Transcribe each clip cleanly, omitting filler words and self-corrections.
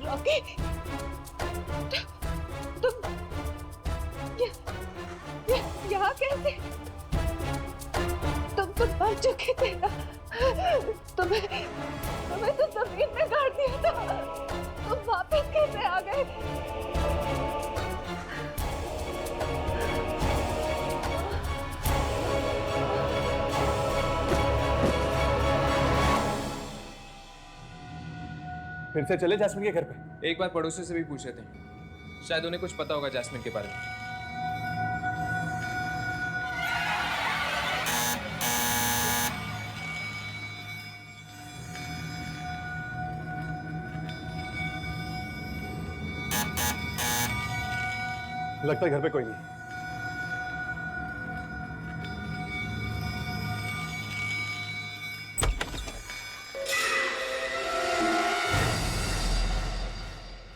Rocky, तुम यहाँ कैसे? तुम तो मर चुके थे ना। तुम्हें तो जमीन में गाड़ दिया था। तुम वापस कैसे आ गए? फिर से चले जैस्मिन के घर पे? एक बार पड़ोसी से भी पूछ लेते हैं, शायद उन्हें कुछ पता होगा जैस्मिन के बारे में। लगता है घर पे कोई नहीं।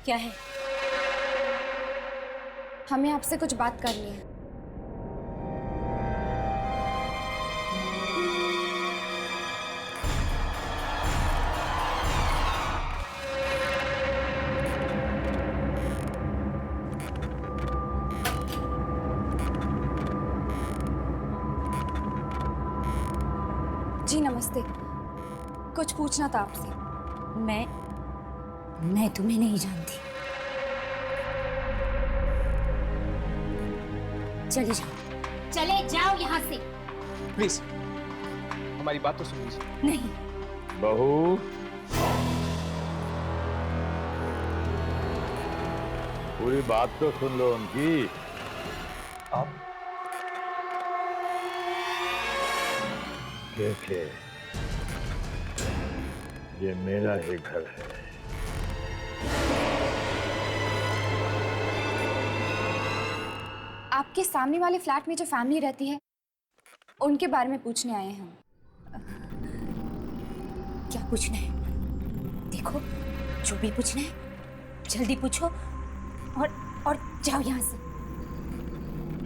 क्या है? हमें आपसे कुछ बात करनी है। जी नमस्ते, कुछ पूछना था आपसे। मैं तुम्हें नहीं जानती। चले जाओ, चले जाओ यहाँ से। प्लीज हमारी बात तो सुन लीजिए। नहीं। बहू, पूरी बात तो सुन लो उनकी। आप देखे, ये मेरा ही घर है। आपके सामने वाले फ्लैट में जो फैमिली रहती है उनके बारे में पूछने आए हैं हम। क्या पूछना है? देखो, जो भी पूछना है जल्दी पूछो और जाओ यहाँ से।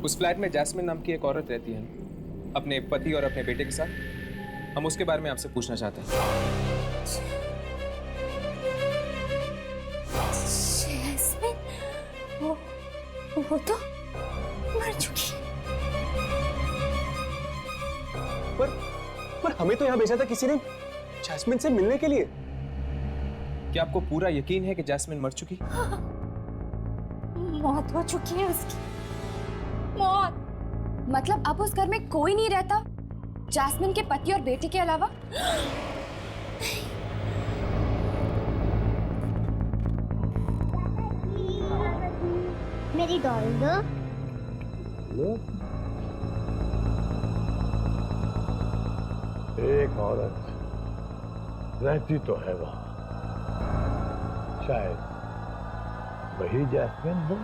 उस फ्लैट में जैस्मिन नाम की एक औरत रहती है, अपने पति और अपने बेटे के साथ। हम उसके बारे में आपसे पूछना चाहते हैं। जैस्मिन, वो तो मर चुकी। पर हमें तो यहाँ भेजा था किसी ने जैस्मिन से मिलने के लिए। क्या आपको पूरा यकीन है कि जैस्मिन मर चुकी? मौत हो चुकी है उसकी। मौत। मतलब अब उस घर में कोई नहीं रहता जैस्मिन के पति और बेटे के अलावा? मेरी डॉल दो। एक औरत रहती तो है वहां, शायद वही जैस्मिन हो।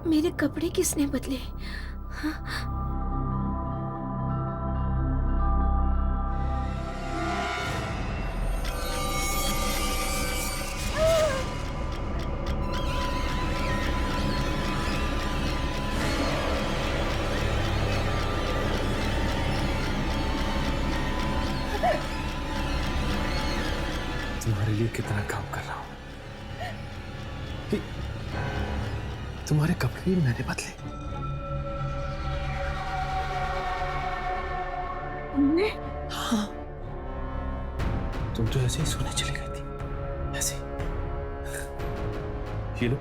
मेरे कपड़े किसने बदले? तुम्हारे लिए कितना काम कर रहा हूं कि तुम्हारे कपड़े भी मैंने बदले। तुमने? हाँ, तुम तो ऐसे ही सोने चली गई थी, ऐसे ही। ये लो,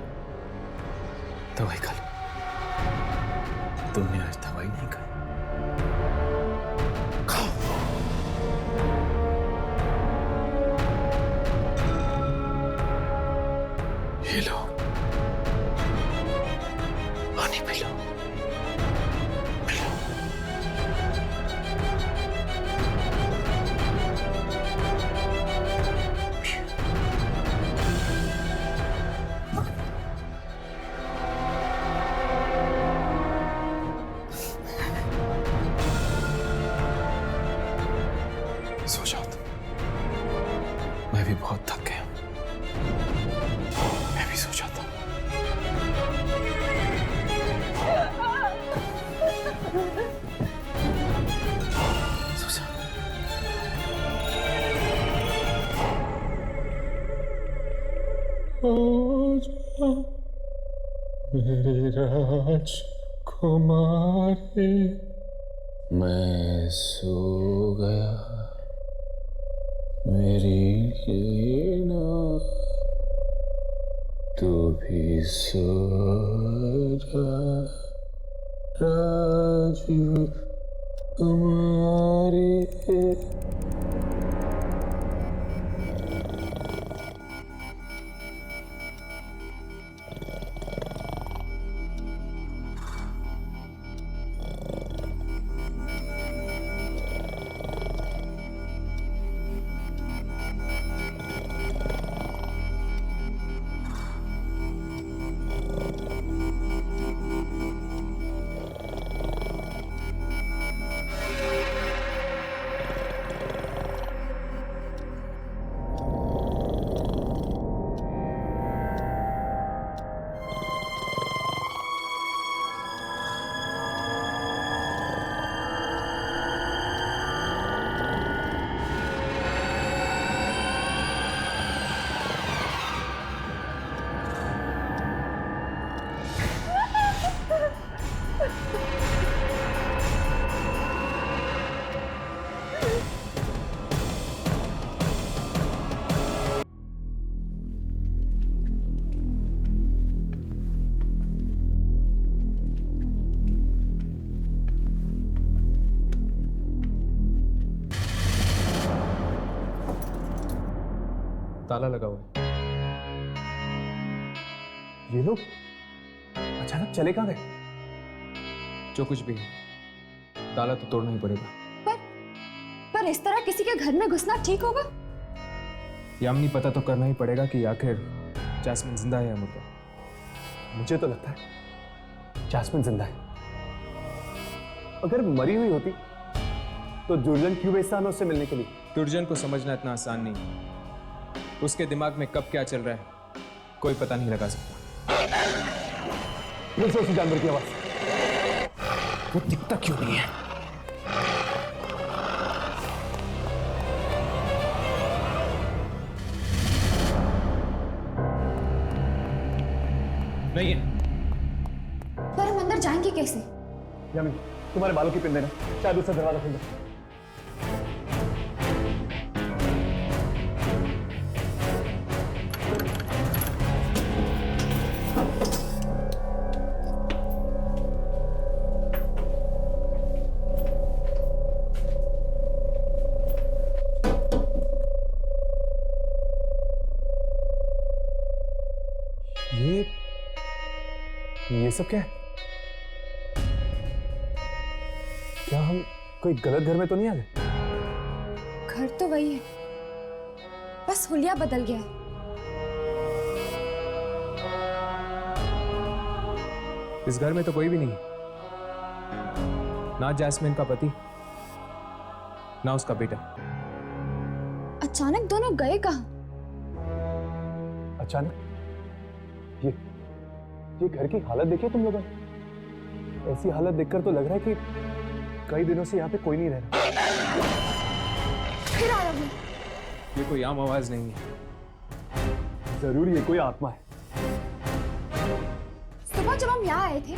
दवाई खा लो। तुमने आज दवाई नहीं खाई। खाओ। ये लो, पानी पी लो, पी लो। सो जाओ तुम। मैं भी बहुत थक गया हूं। मैं भी सो जाता हूं। सो जा। आजा मेरी राजकुमारी, मैं सो गया मेरी लीना, तू भी सो जा राजकुमारी। ताला लगा हुआ है। ये लोग अचानक चले कहाँ गए? जो कुछ भी है, ताला तो तोड़ना ही पड़ेगा। पर इस तरह किसी के घर में घुसना ठीक होगा? यामिनी, पता तो करना ही पड़ेगा कि आखिर जैस्मिन जिंदा है या मुर्दा। मुझे तो लगता है जैस्मिन जिंदा है। अगर मरी हुई होती तो दुर्जन क्यों भेजता हमें उससे मिलने के लिए? दुर्जन को समझना इतना आसान नहीं है। उसके दिमाग में कब क्या चल रहा है कोई पता नहीं लगा सकता। फिर से उसी जानवर की आवाज। वो दिखता क्यों नहीं है? नहीं है। पर हम अंदर जाएंगे कैसे? यामिनी, तुम्हारे बालों की पिन देना, शायद उससे दरवाजा खुल जाए। ये सब क्या है? क्या हम कोई गलत घर में तो नहीं आ गए? घर तो वही है, बस हुलिया बदल गया है। इस घर में तो कोई भी नहीं, ना जैस्मिन का पति ना उसका बेटा। अचानक दोनों गए कहाँ? अचानक? ये घर की हालत देखिए तुम लोगों ने। ऐसी हालत देखकर तो लग रहा है कि कई दिनों से यहाँ पे कोई नहीं रह रहा। फिर आया हूँ। ये कोई आम आवाज नहीं है, जरूर ये कोई आत्मा है। सुबह जब हम यहाँ आए थे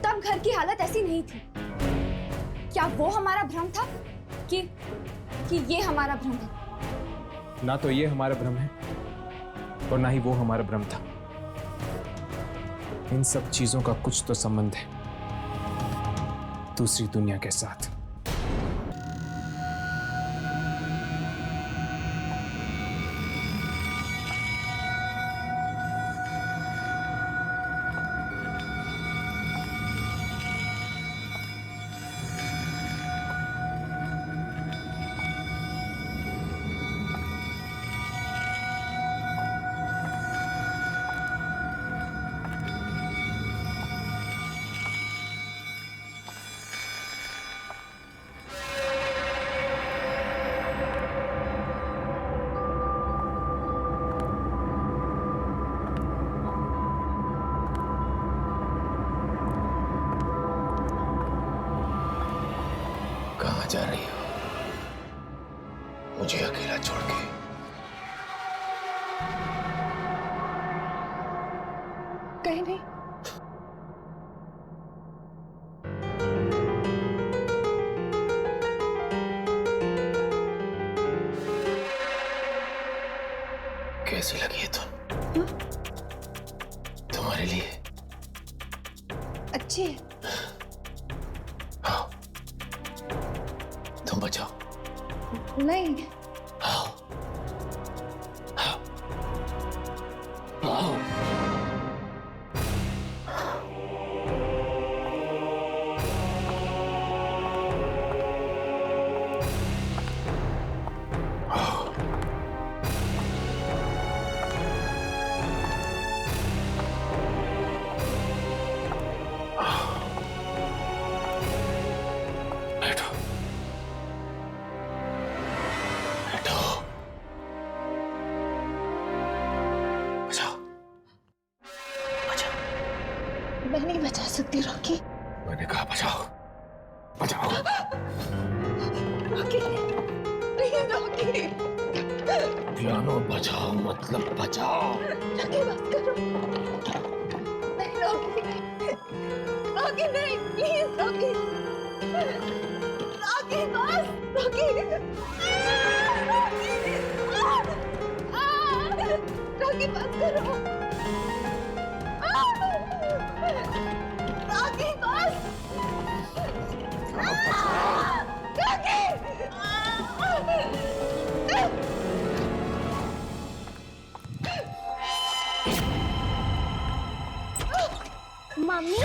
तब घर की हालत ऐसी नहीं थी। क्या वो हमारा भ्रम था कि ये हमारा भ्रम है? ना तो ये हमारा भ्रम है और ना ही वो हमारा भ्रम था। इन सब चीजों का कुछ तो संबंध है दूसरी दुनिया के साथ। कहाँ जा रही हो? मुझे अकेला छोड़ के? कहीं नहीं। कैसी लगी है तुम? तुम्हारे लिए अच्छी है। आओ, तुम बचाओ। नहीं। आओ, आओ, आओ। बैठो, बैठो। बचाओ, बचाओ। मैं नहीं बचा सकती रॉकी। मैंने कहा बचाओ, बचाओ। Rocky, please Rocky. पियानो बचाओ मतलब बचाओ। रॉकी बस करो। नहीं रॉकी, रॉकी नहीं, प्लीज रॉकी। रॉकी बस, रॉकी। रॉकी बस करो। रॉकी बस। मम्मी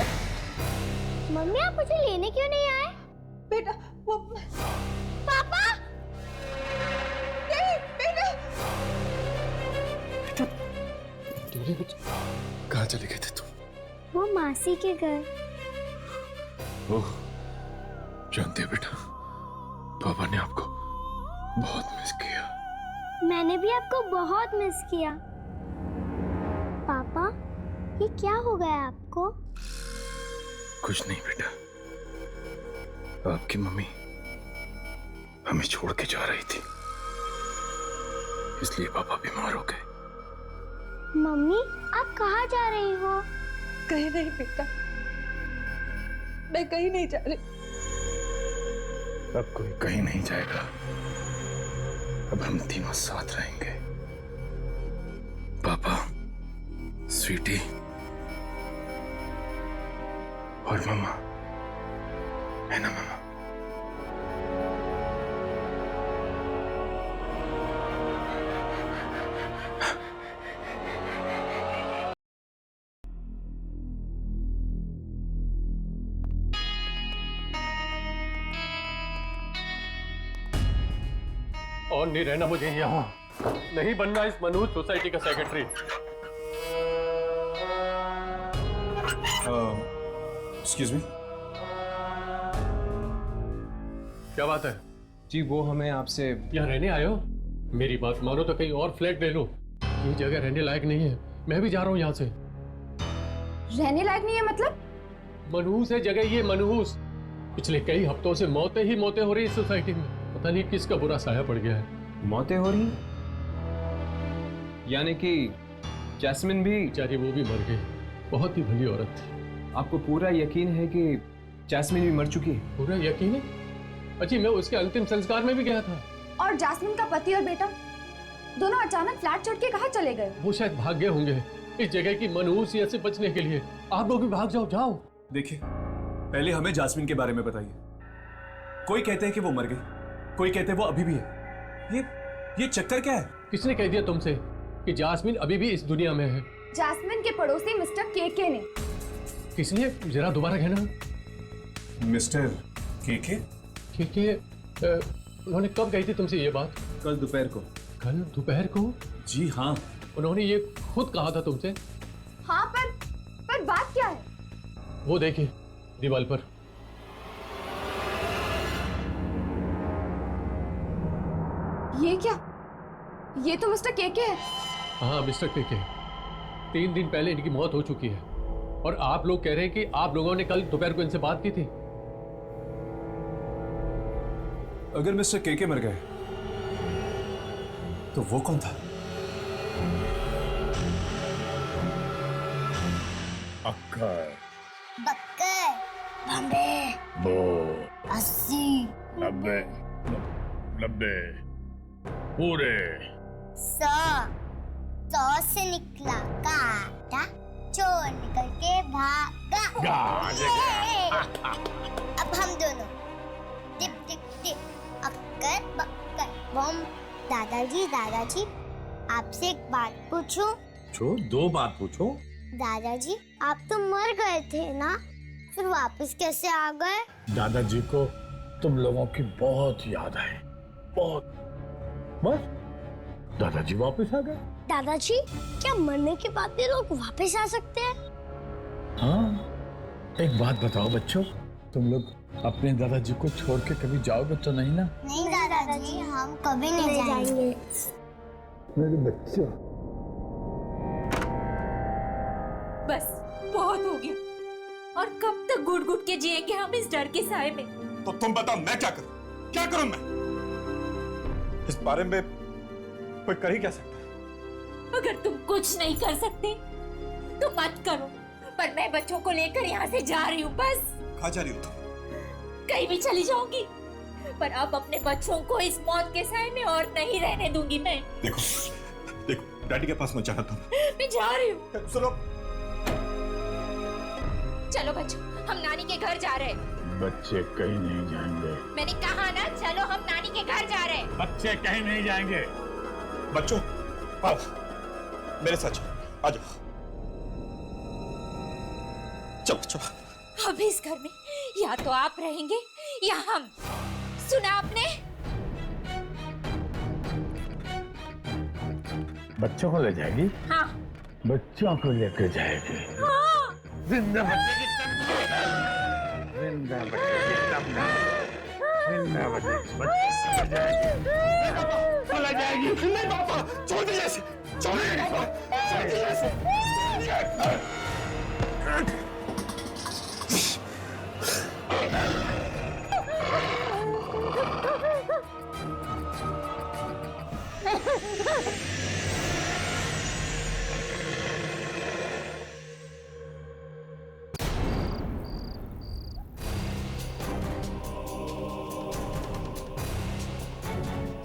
मम्मी आप मुझे लेने क्यों नहीं आए? बेटा वो पापा नहीं बेटा। कहाँ चले गए थे तुम? वो मासी के घर। ओह, जानते हो बेटा, पापा ने आपको बहुत मिस किया। मैंने भी आपको बहुत मिस किया। पापा ये क्या हो गया आपको? कुछ नहीं बेटा, आपकी मम्मी हमें छोड़ के जा रही थी, इसलिए पापा बीमार हो गए। मम्मी आप कहाँ जा रही हो? कहीं नहीं बेटा, मैं कहीं नहीं जा रही। अब कोई कहीं नहीं जाएगा, अब हम तीनों साथ रहेंगे। पापा, स्वीटी और मम्मा, है ना मम्मा? और नहीं रहना मुझे यहाँ, नहीं बनना इस मनहूस सोसाइटी का सेक्रेटरी। एक्सक्यूज मी, क्या बात है? जी वो हमें आपसे यहाँ रहने आए हो? मेरी बात मानो तो कहीं और फ्लैट ले लो। ये जगह रहने लायक नहीं है। मैं भी जा रहा हूँ यहाँ से। रहने लायक नहीं है मतलब? मनहूस है जगह ये, मनहूस। पिछले कई हफ्तों से मौतें ही मौतें हो रही है सोसाइटी में। पता नहीं किसका बुरा साया पड़ गया है। मौतें हो रही हैं? यानी कि जैस्मिन भी? बेचारी वो भी मर गई। बहुत ही भली औरत थी। आपको पूरा यकीन है कि जैस्मिन भी मर चुकी है? पूरा यकीन है? अजी मैं उसके अंतिम संस्कार में भी गया था। और जैस्मिन का पति और बेटा दोनों अचानक फ्लैट छोड़ के कहाँ चले गए? वो शायद भाग गए होंगे इस जगह की मनहूसियत से बचने के लिए। आप लोग भी भाग जाओ। जाओ। देखिए, पहले हमें जास्मिन के बारे में बताइए। कोई कहते हैं कि वो मर गई, कोई कहते हैं वो अभी भी है। ये चक्कर क्या है? किसने कह दिया तुमसे कि जास्मिन अभी भी इस दुनिया में है? जैस्मिन के पड़ोसी मिस्टर केके ने। किसने? जरा दोबारा कहना। मिस्टर केके? केके उन्होंने कब कही थी तुमसे ये बात? कल दोपहर को। कल दोपहर को? जी हाँ। उन्होंने ये खुद कहा था तुमसे? हाँ, पर बात क्या है? वो देखिए दीवार पर। ये क्या? ये तो मिस्टर केके है। हाँ मिस्टर केके। 3 दिन पहले इनकी मौत हो चुकी है और आप लोग कह रहे हैं कि आप लोगों ने कल दोपहर को इनसे बात की थी। अगर मिस्टर केके मर गए तो वो कौन था? अक्कर, बक्कर, बम्बे, बो, 80, 90, 90, पूरे 100 से निकला काटा, चोर निकल के भागा। अब हम दोनों टिप टिप टिप, अक्कर बक्कर बम। दादाजी आपसे एक बात पूछूं? जो 2 बात पूछो। दादाजी आप तो मर गए थे ना, फिर वापस कैसे आ गए? दादाजी को तुम लोगों की बहुत याद है, बहुत। बस दादाजी वापस आ गए। दादाजी क्या मरने के बाद भी लोग वापस आ सकते हैं? हाँ, एक बात बताओ बच्चों, तुम लोग अपने दादाजी को छोड़ के कभी जाओगे तो नहीं ना? नहीं दादाजी, हम कभी नहीं जाएंगे। मेरे बच्चों। बस बहुत हो गया। और कब तक घुट घुट के जिएंगे हम इस डर के साए में? तो तुम बताओ मैं क्या करूं? क्या करूं मैं? इस बारे में कोई कर ही क्या सकता है? अगर तुम कुछ नहीं कर सकते तो मत करो, पर मैं बच्चों को लेकर यहाँ से जा रही हूँ। बस। कहाँ जा रही हो तुम? कहीं भी चली जाऊंगी, पर अब अपने बच्चों को इस मौत के साए में और नहीं रहने दूंगी मैं। देखो डैडी के पास मत जाना तुम। मैं जा रही हूँ। सुनो, चलो बच्चों, हम नानी के घर जा रहे हैं। बच्चे कहीं नहीं जाएंगे। मैंने कहा ना, चलो हम नानी के घर जा रहे हैं। बच्चे कहीं नहीं जाएंगे। बच्चों आओ मेरे साथ चलो, आ जाओ। चलो चलो। अब इस घर में या तो आप रहेंगे या हम। सुना आपने? बच्चों को ले जाएगी? हाँ। बच्चों को लेकर जाएगी। हाँ। जिंदा बच्चे की तमन्ना, जिंदा बच्चे की तमन्ना, जिंदा बच्चे चला जाएगी। नहीं पापा, छोड़ दीजिए इसे, छोड़ दीजिए इसे।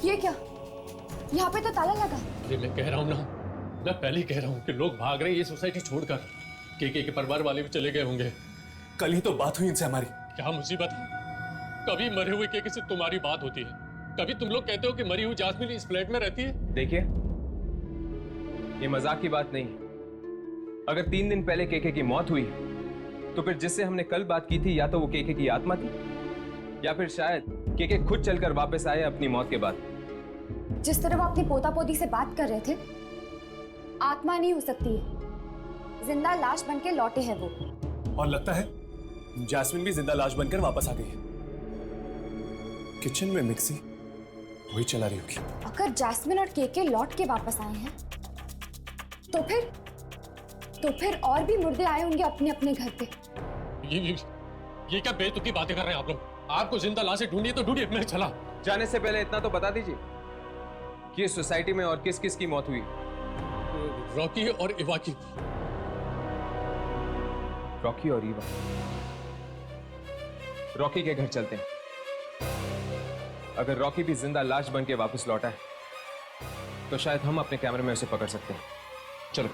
ये क्या? यहाँ पे तो ताला लगा। अरे मैं कह रहा हूँ ना, मैं पहले ही कह रहा हूँ कि लोग भाग रहे हैं ये सोसाइटी छोड़कर। केके के परिवार वाले भी चले गए होंगे। कल ही तो बात हुई इनसे हमारी। क्या मुसीबत है? कभी मरे हुए केके से तुम्हारी बात होती है, कभी तुम लोग कहते हो कि मरी हुई जास्मिन इस फ्लैट में रहती है। देखिए, ये मजाक की बात नहीं। अगर 3 दिन पहले केके की मौत हुई तो फिर जिससे हमने कल बात की थी या तो वो केके की आत्मा थी या फिर शायद केके खुद चलकर वापस आए अपनी मौत के बाद। जिस तरह वो अपनी पोता पोती से बात कर रहे थे, आत्मा नहीं हो सकती है, जिंदा लाश बन के लौटे हैं वो। और लगता है जैस्मिन भी जिंदा लाश बनकर वापस आ गई है। किचन में मिक्सी वही चला रही होगी। अगर जैस्मिन और केके लौट के वापस आए हैं तो फिर और भी मुर्दे आए होंगे अपने अपने घर पे। ये क्या बेतुकी बातें कर रहे हैं आप लोग? आपको जिंदा लाशें ढूंढिए तो ढूंढिए, मैं चला। जाने से पहले इतना तो बता दीजिए कि इस सोसाइटी में और किस किस की मौत हुई। रॉकी और इवा की। रॉकी और ईवा। रॉकी के घर चलते हैं। अगर रॉकी भी जिंदा लाश बन के वापस लौटा है तो शायद हम अपने कैमरे में उसे पकड़ सकते हैं। चलो।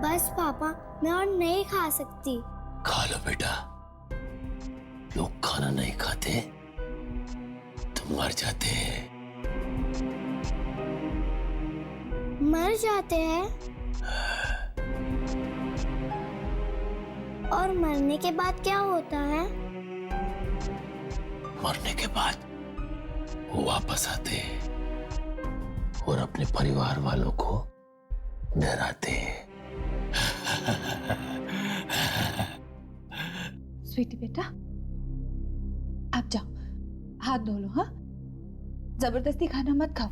बस पापा, मैं और नहीं खा सकती। खा लो बेटा, लोग खाना नहीं खाते तो मर जाते हैं। मर जाते हैं? और मरने के बाद क्या होता है? मरने के बाद वो वापस आते हैं और अपने परिवार वालों को डराते हैं। स्वीटी बेटा, आप जाओ, हाथ धो लो। हाँ, जबरदस्ती खाना मत खाओ।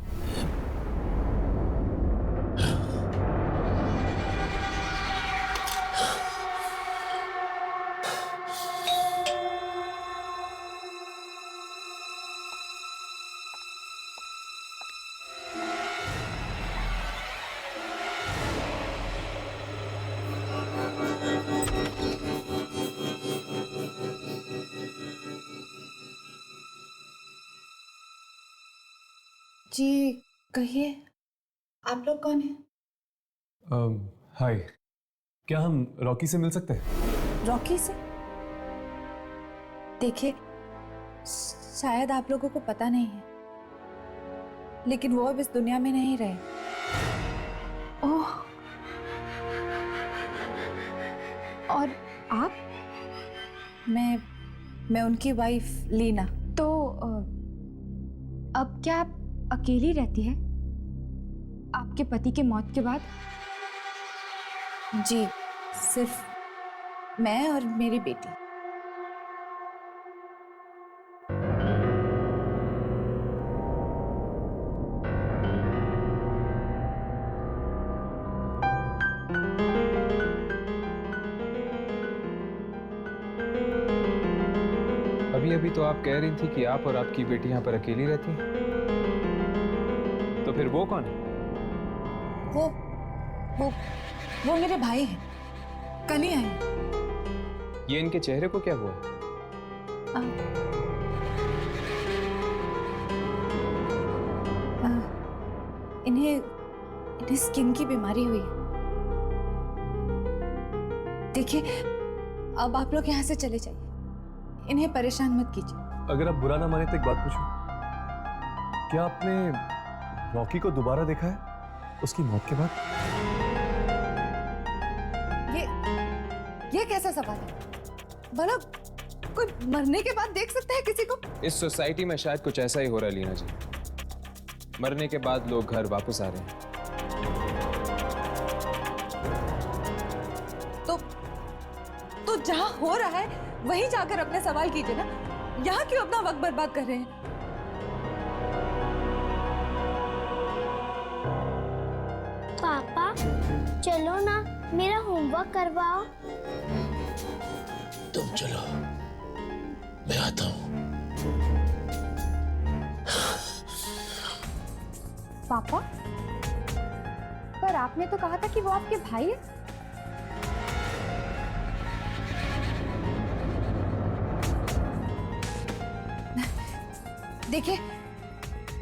जी कहिए, आप लोग कौन हैं? हाय, क्या हम रॉकी से मिल सकते हैं? रॉकी से? देखिए, शायद आप लोगों को पता नहीं है, लेकिन वो अब इस दुनिया में नहीं रहे। ओह, और आप? मैं उनकी वाइफ लीना। तो अब क्या आप अकेली रहती है आपके पति के मौत के बाद? जी, सिर्फ मैं और मेरी बेटी। अभी अभी तो आप कह रही थी कि आप और आपकी बेटी यहाँ पर अकेली रहती हैं। तो फिर वो कौन है? वो मेरे भाई हैं, कल ही आए हैं। ये इनके चेहरे को क्या हुआ? इन्हें स्किन की बीमारी हुई है। देखिए, अब आप लोग यहाँ से चले जाइए, इन्हें परेशान मत कीजिए। अगर आप बुरा ना माने तो एक बात पूछूं, क्या आपने रॉकी को दोबारा देखा है उसकी मौत के बाद? ये कैसा सवाल है? भला कोई मरने के बाद देख सकता है किसी को? इस सोसाइटी में शायद कुछ ऐसा ही हो रहा है लीना जी। मरने के बाद लोग घर वापस आ रहे हैं। तो जहां हो रहा है वहीं जाकर अपने सवाल कीजिए ना। यहाँ क्यों अपना वक्त बर्बाद कर रहे हैं? पापा चलो ना, मेरा होमवर्क करवाओ। तुम चलो, मैं आता हूँ। पापा, पर आपने तो कहा था कि वो आपके भाई है। देखिए,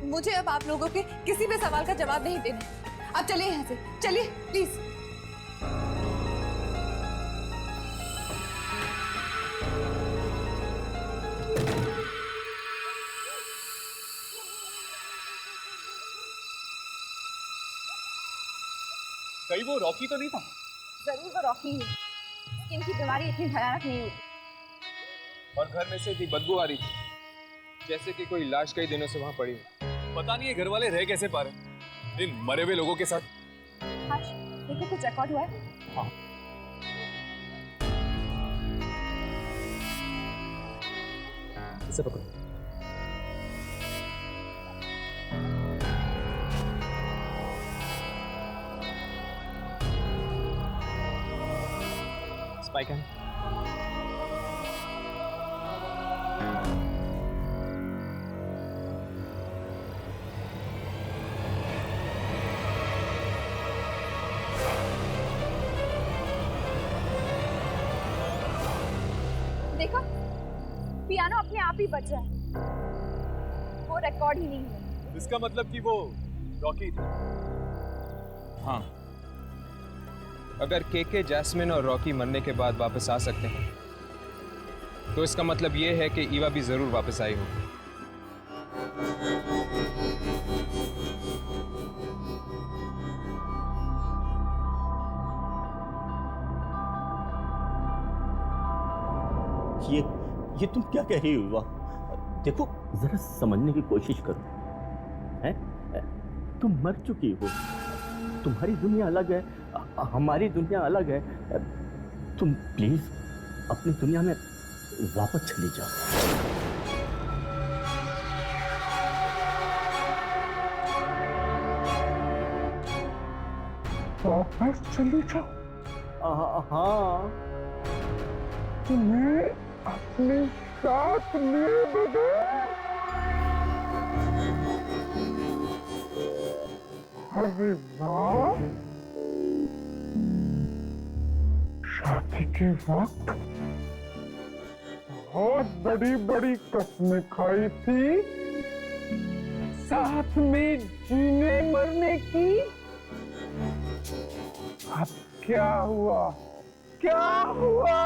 मुझे अब आप लोगों के किसी भी सवाल का जवाब नहीं देना है। आप चलिए यहाँ से, चलिए प्लीज। कहीं वो रॉकी तो नहीं था? जरूर वो रॉकी है। स्किन की बीमारी इतनी भयानक नहीं होती। और घर में से इतनी बदबू आ रही थी जैसे कि कोई लाश कई दिनों से वहां पड़ी हो। पता नहीं ये घर वाले रह कैसे पा रहे इन मरे हुए लोगों के साथ। हर्ष, देखो कुछ रिकॉर्ड हुआ है? हाँ। इसे पकड़ो। Spy cam. देखो, पियानो अपने आप ही बज रहा है, वो रिकॉर्ड ही नहीं है। इसका मतलब कि वो रॉकी था। हाँ, अगर केके, जैस्मिन और रॉकी मरने के बाद वापस आ सकते हैं तो इसका मतलब ये है कि ईवा भी जरूर वापस आई होगी। ये तुम क्या कह रही हो ईवा? देखो जरा समझने की कोशिश करो। हैं? तुम मर चुकी हो, तुम्हारी दुनिया अलग है, हमारी दुनिया अलग है। तुम प्लीज अपनी दुनिया में वापस चली जाओ। वापस चली जाओ? हाँ, तुम्हें अपने साथ लिए बगैर? अरे वाह, शादी के वक्त बहुत बड़ी बड़ी कस्में खाई थी, साथ में जीने मरने की। अब क्या हुआ? क्या हुआ?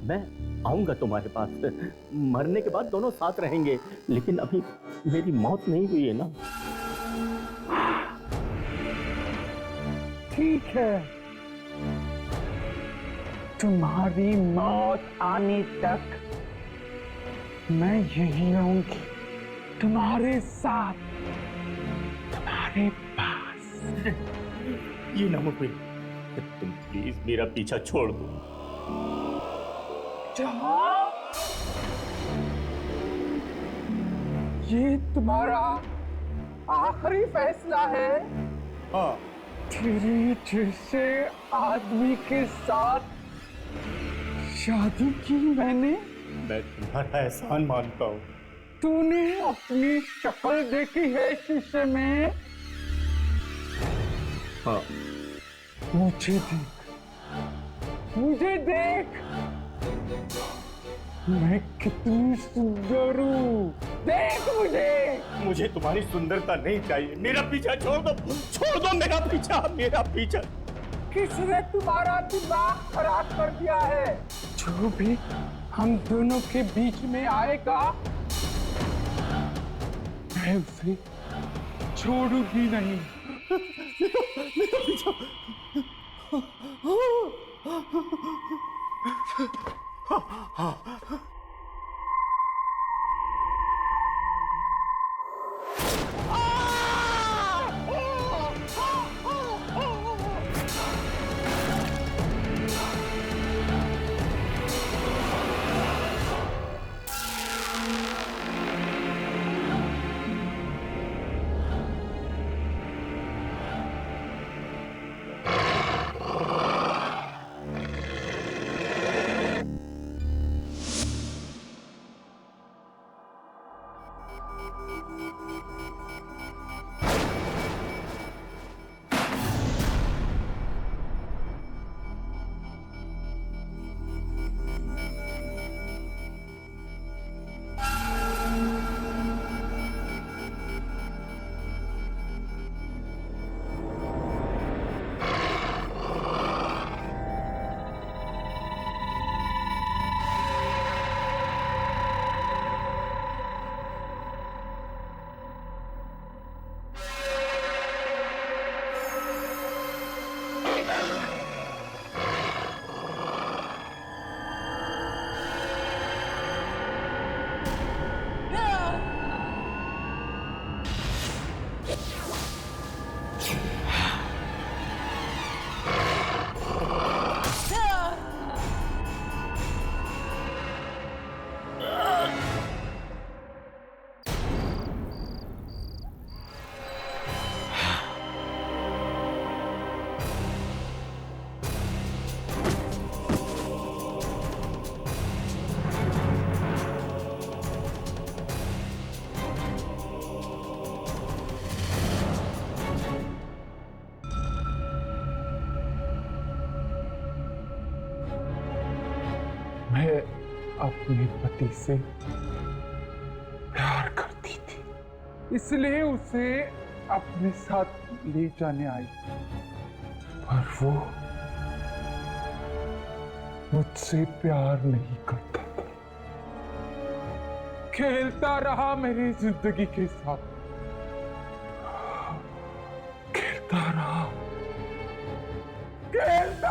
मैं आऊंगा तुम्हारे पास, मरने के बाद दोनों साथ रहेंगे, लेकिन अभी मेरी मौत नहीं हुई है ना। ठीक है, तुम्हारी मौत आने तक मैं यही रहूंगी, तुम्हारे साथ, तुम्हारे पास। ये नामुमकिन, तुम प्लीज मेरा पीछा छोड़ दो। जहां ये तुम्हारा आखिरी फैसला है? हाँ। तेरे जैसे आदमी के साथ शादी की मैंने। मैं तुम्हारा एहसान मानता हूँ। तूने अपनी शक्ल देखी है शीशे में? हाँ। मुझे देख, मुझे देख, मैं कितनी सुंदर हूँ, देख मुझे तुम्हारी सुंदरता नहीं चाहिए, मेरा पीछा छोड़ दो मेरा पीछा। किसने तुम्हारा दिमाग खराब कर दिया है? जो भी हम दोनों के बीच में आएगा मैं उसे छोड़ूंगी नहीं। मेरा पीछा। मैं अपने पति से प्यार करती थी, इसलिए उसे अपने साथ ले जाने आई, पर वो मुझसे प्यार नहीं करता था। खेलता रहा मेरी जिंदगी के साथ, खेलता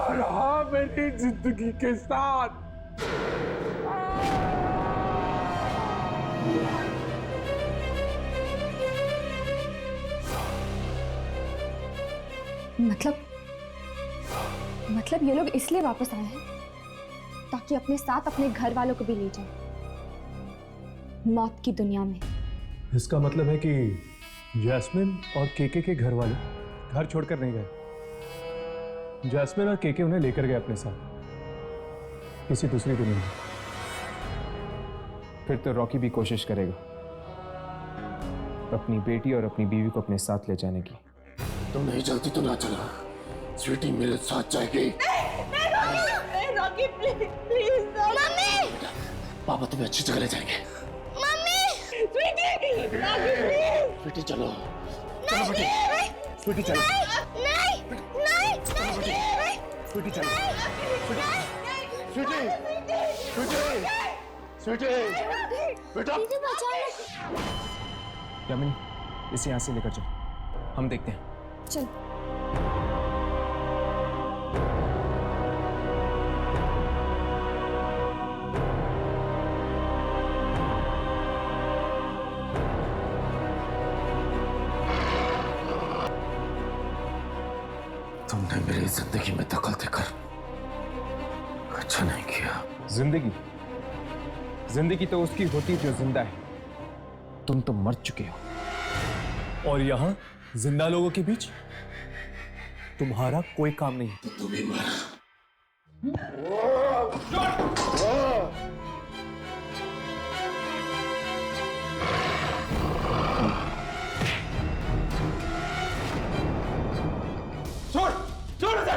रहा मेरी जिंदगी के साथ। मतलब ये लोग इसलिए वापस आए हैं ताकि अपने साथ अपने घर वालों को भी ले जाएं मौत की दुनिया में। इसका मतलब है कि जैस्मिन और केके के घर वाले घर छोड़कर नहीं गए। जैस्मिन और केके उन्हें लेकर गए अपने साथ किसी दूसरी दुनिया में। फिर तो रॉकी भी कोशिश करेगा अपनी बेटी और अपनी बीवी को अपने साथ ले जाने की। तुम नहीं जल्दी तो ना चला, स्वीटी मेरे साथ जाएगी। रॉकी प्लीज मम्मी, पापा तुम्हें अच्छी जगह ले जाएंगे। मम्मी, स्वीटी चलो, चलो बेटी, स्वीटी चलो, नहीं, स्वीटी चलो, स्वीटी, बेटा, यामिनी, इसे यहाँ से लेकर चल, हम देखते हैं। चल। तुमने मेरी जिंदगी में दखल देकर अच्छा नहीं किया। जिंदगी तो उसकी होती जो जिंदा है। तुम तो मर चुके हो। और यहां जिंदा लोगों के बीच तुम्हारा कोई काम नहीं है। तुम भी मर। छोड़ इसे।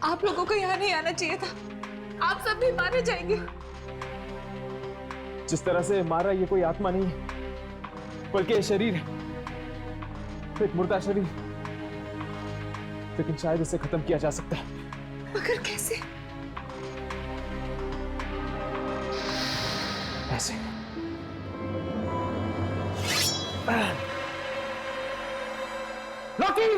आप लोगों को यहाँ नहीं आना चाहिए था। आप सब भी मारे जाएंगे। जिस तरह से मारा, ये कोई आत्मा नहीं है, बल्कि ये शरीर है, एक मुर्दा शरीर। लेकिन शायद इसे खत्म किया जा सकता है। मगर कैसे? ऐसे। रॉकी!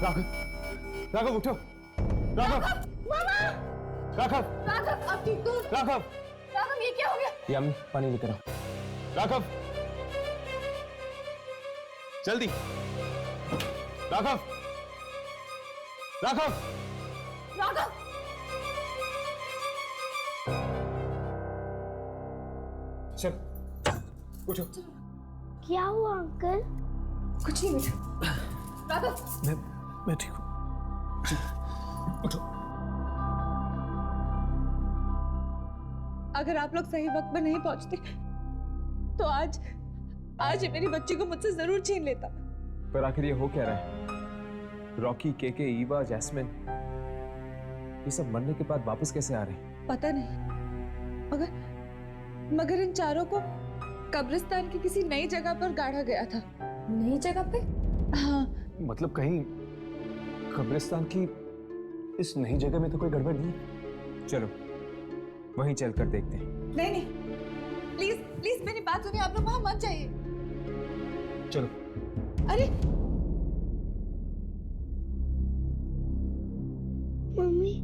राघव, राघव उठो। राघव, राघव, राघव आप ठीक हो? राघव, राघव ये क्या हो गया? ये अम्मी पानी लेकर आओ। राघव, जल्दी। राघव, राघव, राघव चल उठो। क्या हुआ अंकल? कुछ नहीं बेटा। राघव मैं ठीक हूँ। उठो। अगर आप लोग सही वक्त पर नहीं पहुंचते तो आज ये मेरी बच्ची को मुझसे जरूर छीन लेता। पर आखिर ये हो क्या रहा है? रॉकी, केके, ईवा, जैस्मिन, ये सब मरने के बाद वापस कैसे आ रहे हैं? पता नहीं, मगर इन चारों को कब्रिस्तान की किसी नई जगह पर गाड़ा गया था। नई जगह पे? हाँ, मतलब कहीं कब्रिस्तान की इस नई जगह में तो कोई गड़बड़ नहीं? चलो वहीं चलकर देखते हैं। नहीं, प्लीज प्लीज मेरी बात सुनिए, आप लोग वहां मत जाइए। चलो। अरे मम्मी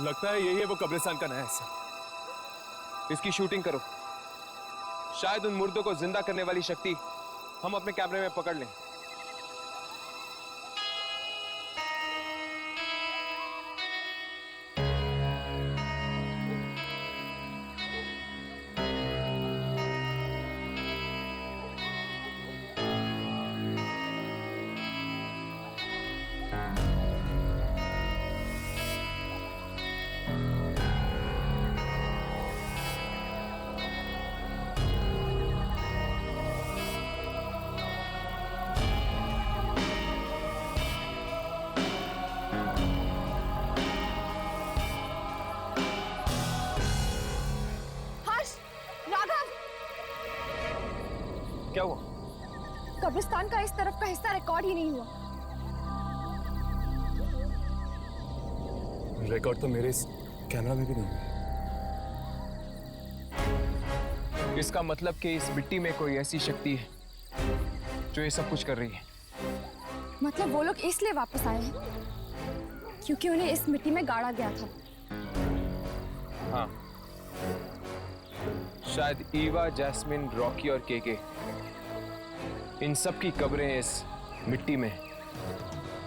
लगता है यही है वो कब्रिस्तान का नया हिस्सा। इसकी शूटिंग करो। शायद उन मुर्दों को जिंदा करने वाली शक्ति हम अपने कैमरे में पकड़ लें। क्या हुआ? कब्रिस्तान का इस तरफ का हिस्सा रिकॉर्ड ही नहीं हुआ। रिकॉर्ड तो मेरे इस कैमरा में भी नहीं है। इसका मतलब कि इस मिट्टी में कोई ऐसी शक्ति है जो ये सब कुछ कर रही है। मतलब वो लोग इसलिए वापस आए हैं क्योंकि उन्हें इस मिट्टी में गाड़ा गया था। हाँ, शायद ईवा, जैस्मिन, रॉकी और केके, इन सब की कब्रें इस मिट्टी में।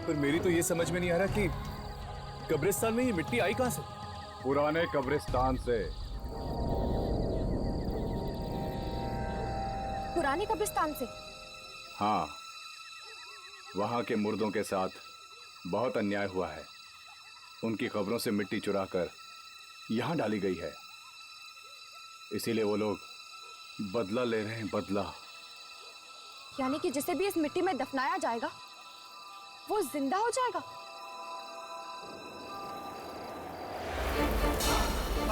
पर मेरी तो ये समझ में नहीं आ रहा कि कब्रिस्तान में ये मिट्टी आई कहां से? पुराने कब्रिस्तान से। पुराने कब्रिस्तान से? हाँ, वहां के मुर्दों के साथ बहुत अन्याय हुआ है। उनकी कब्रों से मिट्टी चुराकर यहां डाली गई है। इसीलिए वो लोग बदला ले रहे हैं, बदला। यानी कि जिसे भी इस मिट्टी में दफनाया जाएगा वो जिंदा हो जाएगा।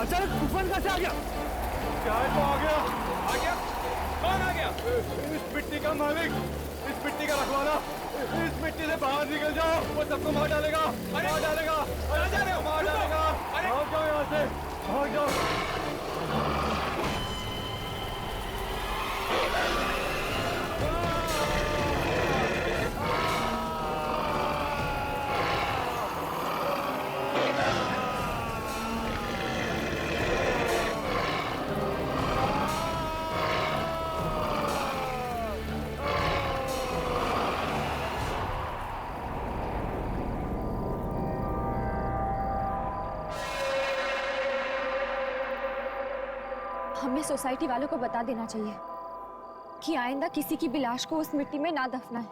अचानक तूफान कैसे आ गया? क्या है तो आ गया? आ गया? कौन आ गया? इस मिट्टी का मालिक, इस मिट्टी का रखवाला। इस मिट्टी से बाहर निकल जाओ, वो सबको मार डालेगा, मार डालेगा, मार डालेगा। भाग जाओ यहाँ से, भाग जाओ। हमें सोसाइटी वालों को बता देना चाहिए कि आइंदा किसी की भी लाश को उस मिट्टी में ना दफनाएं।